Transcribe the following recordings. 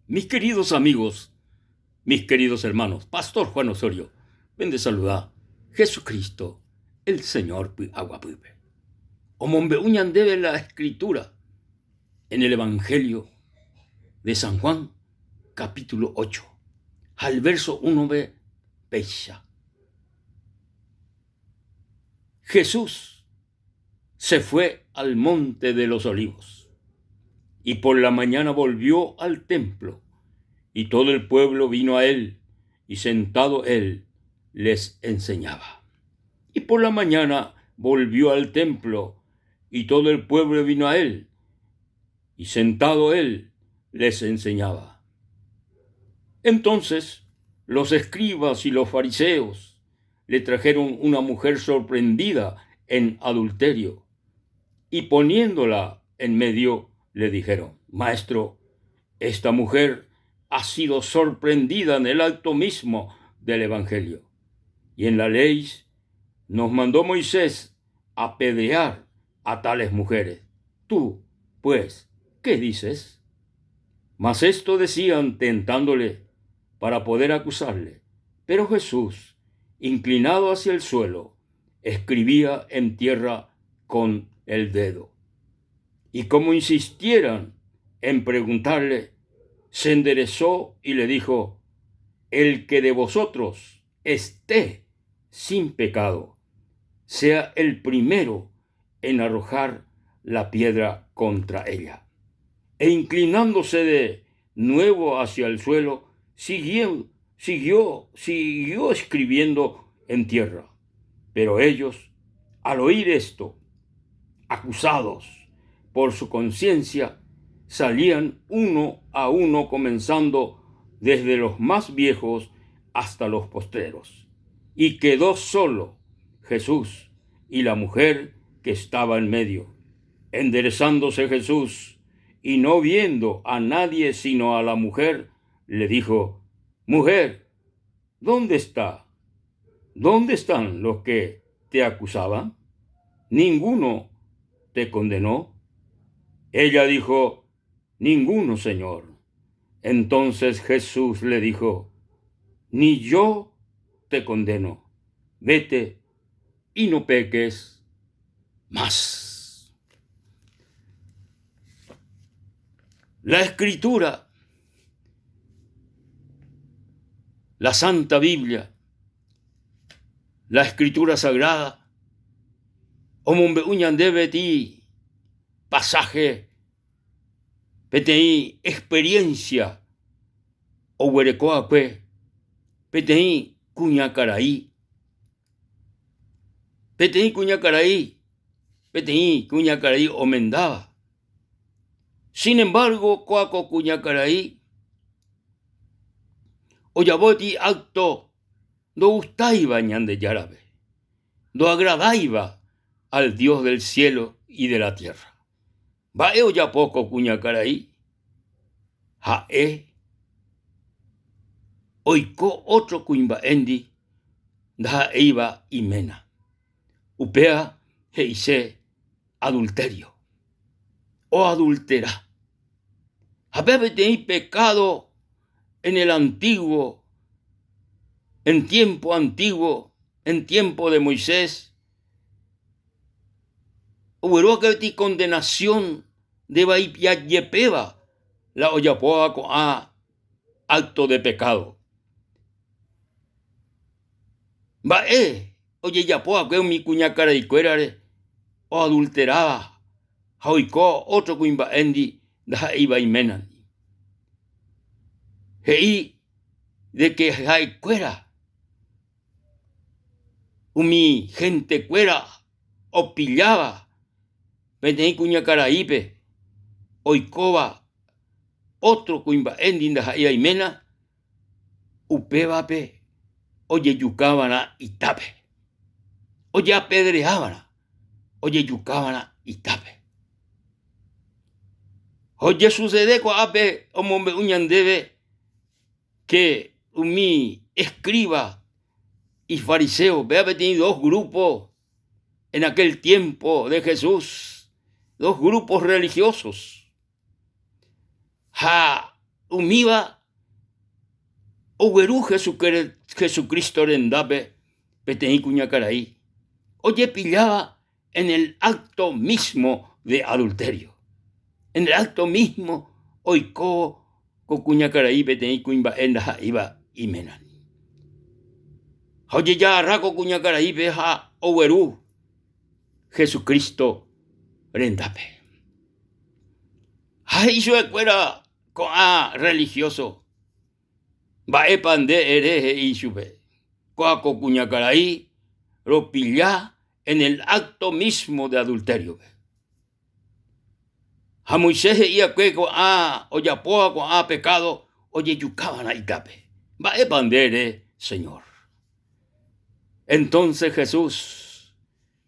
Mis queridos amigos, mis queridos hermanos, Pastor Juan Osorio, ven de saludar Jesucristo, el Señor Aguapuipe. Omombe uñan debe la escritura en el Evangelio de San Juan, capítulo 8, al verso 1b, pecha. Jesús se fue al monte de los olivos y por la mañana volvió al templo y todo el pueblo vino a él y sentado él les enseñaba. Y por la mañana volvió al templo y todo el pueblo vino a él y sentado él les enseñaba. Entonces los escribas y los fariseos le trajeron una mujer sorprendida en adulterio y poniéndola en medio le dijeron: Maestro, esta mujer ha sido sorprendida en el acto mismo del Evangelio. Y en la ley nos mandó Moisés apedrear a tales mujeres. Tú, pues, ¿qué dices? Mas esto decían tentándole para poder acusarle. Pero Jesús, inclinado hacia el suelo, escribía en tierra con el dedo. Y como insistieran en preguntarle, se enderezó y le dijo: el que de vosotros esté sin pecado, sea el primero en arrojar la piedra contra ella. E inclinándose de nuevo hacia el suelo, siguió escribiendo en tierra. Pero ellos, al oír esto, acusados por su conciencia, salían uno a uno, comenzando desde los más viejos hasta los postreros. Y quedó solo Jesús y la mujer que estaba en medio. Enderezándose Jesús y no viendo a nadie sino a la mujer, le dijo: Mujer, ¿dónde está? ¿Dónde están los que te acusaban? ¿Ninguno te condenó? Ella dijo: Ninguno, Señor. Entonces Jesús le dijo: Ni yo te condeno. Vete y no peques más. La Escritura, la Santa Biblia, la Escritura Sagrada, omombe uñan debe ti pasaje, petei experiencia, o huerecoape, petei cuñacaraí, omendaba. Sin embargo, coaco cuñacaraí, oyaboti acto, do gustaiba ñande yarabe, do agradaiba al Dios del cielo y de la tierra. Vae oyapoco cuñacaraí, jae, oiko otro cuimba endi, da eiba y mena. Upea heise adulterio, o adultera. Habebe tenido pecado en el antiguo, en tiempo antiguo, en tiempo de Moisés. Hubo que condenación de Baipia la oyapoa a acto de pecado. Oye yapoa que mi cuña cara y cuerare o adulteraba. Joico otro cuimba endi da iba y menan. Hei de que hay cuera. Mi gente cuera o pillaba. Petei cuña caraipe. Oikoba otro cuimba endi da iba y mena. Upebape. Oye yucábana y tape. Oye apedreábana. Oye yucábana y tape. Oye sucede con ape omombe uñan debe que mi escriba y fariseo, vea que tenía dos grupos en aquel tiempo de Jesús, dos grupos religiosos. umiva oweru Jesucristo rendape peteí cuñacaraí. Oye, pillaba en el acto mismo de adulterio. En el acto mismo, oiko con cuñacaraí peteí cuñbaenda iba imenan. Oye, ya arraco cuñacaraí veja oweru Jesucristo rendape. Ay, yo fuera con religioso. Va pande hereje y sube. Coaco cuñacaraí lo pilla en el acto mismo de adulterio. A Moisés y a cueco oyapoa con pecado, oye yucaban ahí cape. Va pande Señor. Entonces Jesús,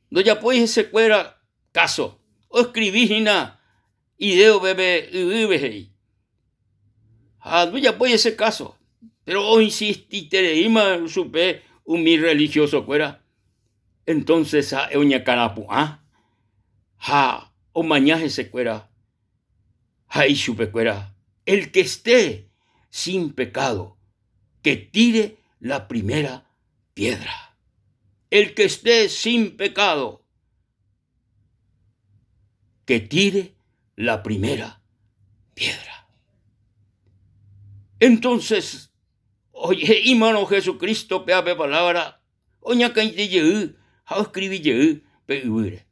no ya pues se fuera caso, o escribígina y deo bebé y vive. No ya pues ese caso, pero hoy insistí tereima supe un mi religioso fuera. Entonces oña carapu o mañaje se fuera, y supe fuera, el que esté sin pecado, que tire la primera piedra. El que esté sin pecado, que tire la primera piedra. Entonces, oye, hermano Jesucristo, peape palabra, oña cainte yeú, escribí yeú, peure.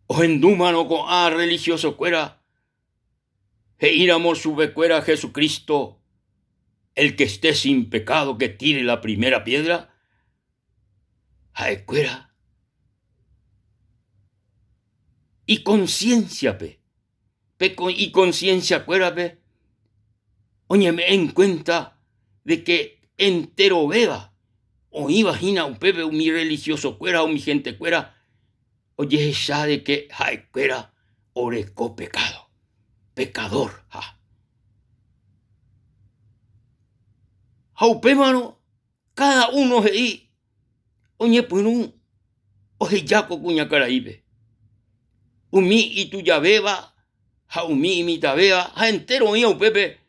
O endúmano con religioso cuera, iramos sube cuera Jesucristo, el que esté sin pecado, que tire la primera piedra, cuera. Y conciencia, y conciencia, cuera, oye, me en cuenta de que entero beba, o imagina un pepe, mi religioso cuera, o mi gente cuera, oye, ya de que, cuera, orecó pecado, pecador, Jaupémano, cada uno ahí, oye, pues oye, yaco cuñacaraíbe. Umi y tu beba, umi y mi tabeba, entero mío, pepe,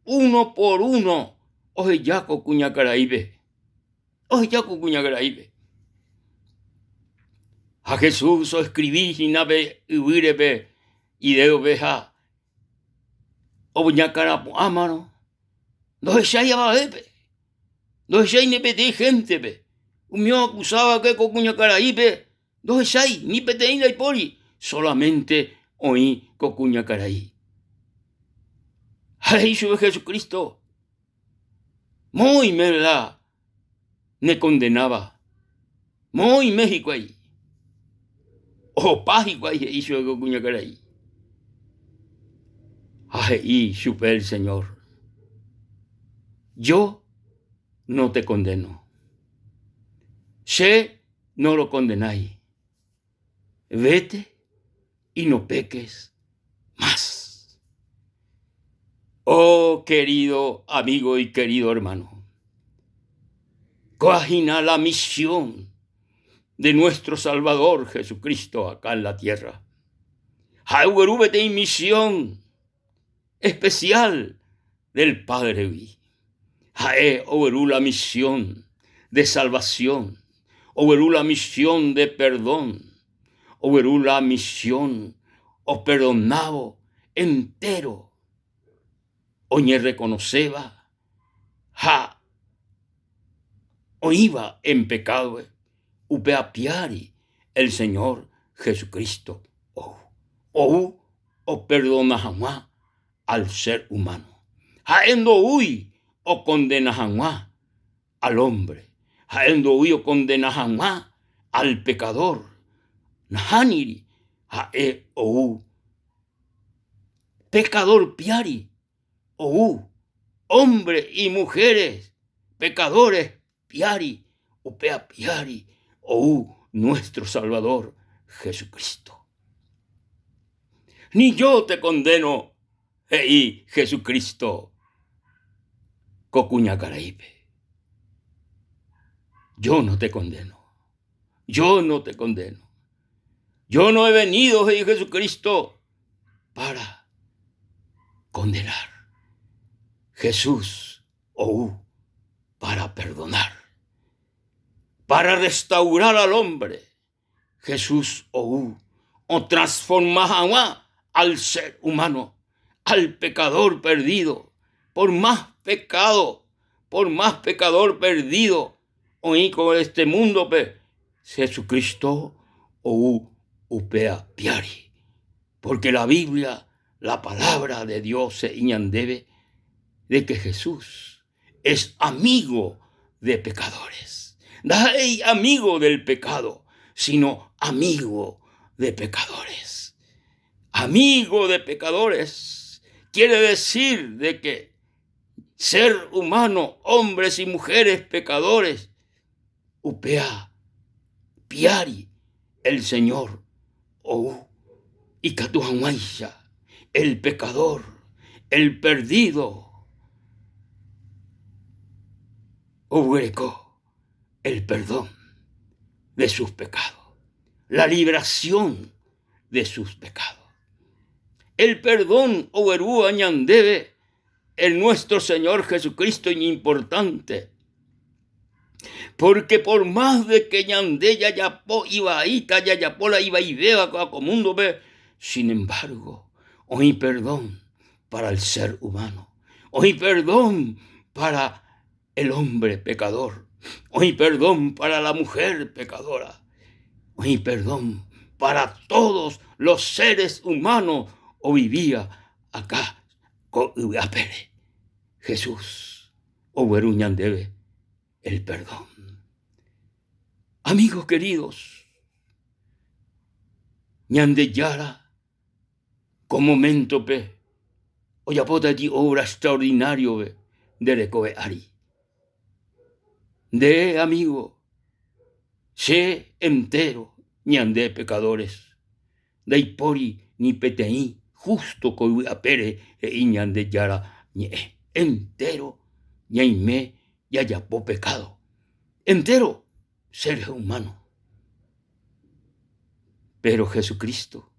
uno por uno, oye, yaco cuñacaraíbe. Oye, yaco cuñacaraíbe. A Jesús o escribí y nave y huirebe y de oveja, o ñacarapo, mano. No es ya va bebe. No es ya ni pete gente, un mío acusaba que con cuñacaraíbe, no es ya ni peteína y poli. Solamente oí cocuña caraí. Ay, sube Jesucristo. Muy me la me condenaba. Muy México ahí. O págico ahí, y sube cocuña caraí. Ay, sube el Señor. Yo no te condeno. Sé, no lo condenáis. Vete y no peques más. Oh, querido amigo y querido hermano, coagina la misión de nuestro Salvador Jesucristo acá en la tierra. Hay misión especial del Padre Vi. Hay la misión de salvación, la misión de perdón, la misión o perdonado entero. Oñe reconoceba, o iba en pecado, upea piari el Señor Jesucristo, o perdona jamás al ser humano. Jaendo huy o condena jamás al hombre. Jaendo huy o condena jamás al pecador. Nahaniri, pecador piari, hombres y mujeres, pecadores piari, upea piari, nuestro Salvador Jesucristo. Ni yo te condeno, Jesucristo, cocuña caraíbe. Yo no te condeno. Yo no te condeno. Yo no he venido, Jesucristo, para condenar. Jesús para perdonar, para restaurar al hombre. Jesús o transformar al ser humano, al pecador perdido, por más pecador perdido, hoy con este mundo, Jesucristo upea piari. Porque la Biblia, la palabra de Dios se iñandebe de que Jesús es amigo de pecadores. No es amigo del pecado, sino amigo de pecadores. Amigo de pecadores quiere decir de que ser humano, hombres y mujeres pecadores, upea piari el Señor y catuahuaisha, el pecador, el perdido, obreco el perdón de sus pecados, la liberación de sus pecados. El perdón oberú añandebe el nuestro Señor Jesucristo importante. Porque por más de que ñande yayapó ibaíta yayapola iba y vea como mundo ve, sin embargo, hoy perdón para el ser humano, hoy perdón para el hombre pecador, hoy perdón para la mujer pecadora, hoy perdón para todos los seres humanos o vivía acá con apere. Jesús o veruñandebe el perdón. Amigos queridos, ñande yara con momento oyapota allí obra extraordinario de recobe ari. De amigo, sé entero ñande pecadores, de ipori ni peteí, justo coi apere e ñande yara ñe entero ñaime yayapó pecado, entero seres humanos. Pero Jesucristo,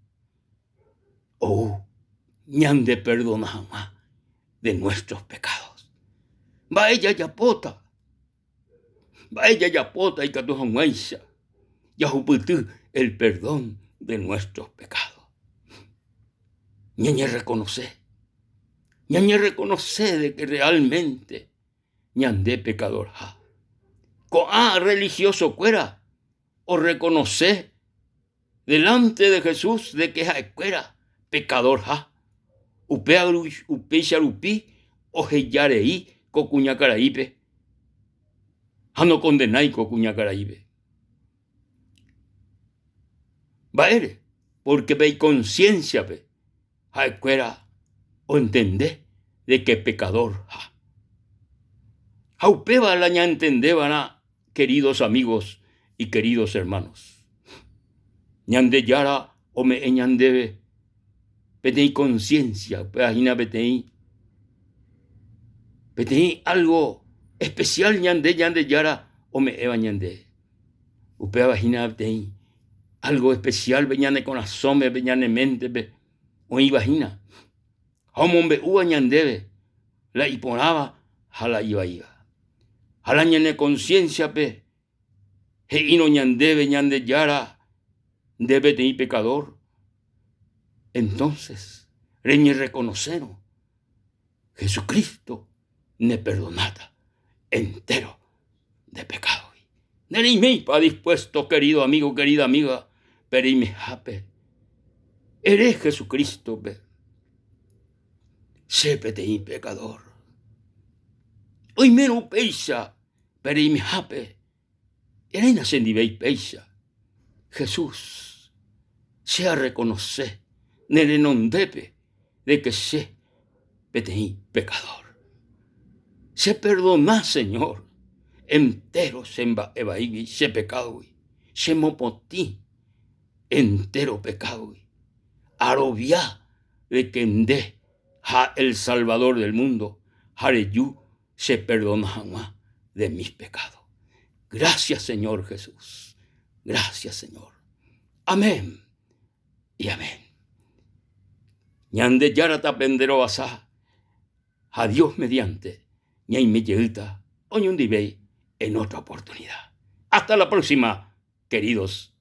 ñande perdona jamás de nuestros pecados. Vaya yapota y catujamuaisha, yahuputú el perdón de nuestros pecados. Ñañe reconoce de que realmente ñande pecador ha. Religioso fuera o reconocer delante de Jesús de que fuera pecador ha. Upe sharupi o heyareí cocuñacaraipe. No condenai cocuñacaraipe. Vaere, porque ve conciencia fuera o entender de que pecador ha. Haupeba la ña entendebana, queridos amigos y queridos hermanos. Ñande yara o me ñandebe, petei conciencia, peajina petei algo especial ñande yara o me eva ñande. Upea vagina petei algo especial veñane con asome, veñane mente, o vagina. Homombe ua ñandebe, la iponaba, jala iba. Jala ñane conciencia he ino ñandebe ñande yara debe de ir pecador. Entonces, reñe reconoceron Jesucristo ne perdonata entero de pecado. Nerime pa dispuesto, querido amigo, querida amiga, perime jape. Eres Jesucristo, sépete y pecador. Hoy menos peisa, perime jape. Erena sendibei peisa. Jesús sea reconocer nere nondepe de que se petei pecador. Se perdona, Señor, entero se evaí, se pecado, se mopotí, entero pecado, arobia de que ende ja el Salvador del mundo, jareyu se perdona jamás de mis pecados. Gracias, Señor Jesús. Gracias, Señor. Amén y amén. Ñande yarata pendero asá, Adiós mediante, ñay melleuta, oñundibey en otra oportunidad. Hasta la próxima, queridos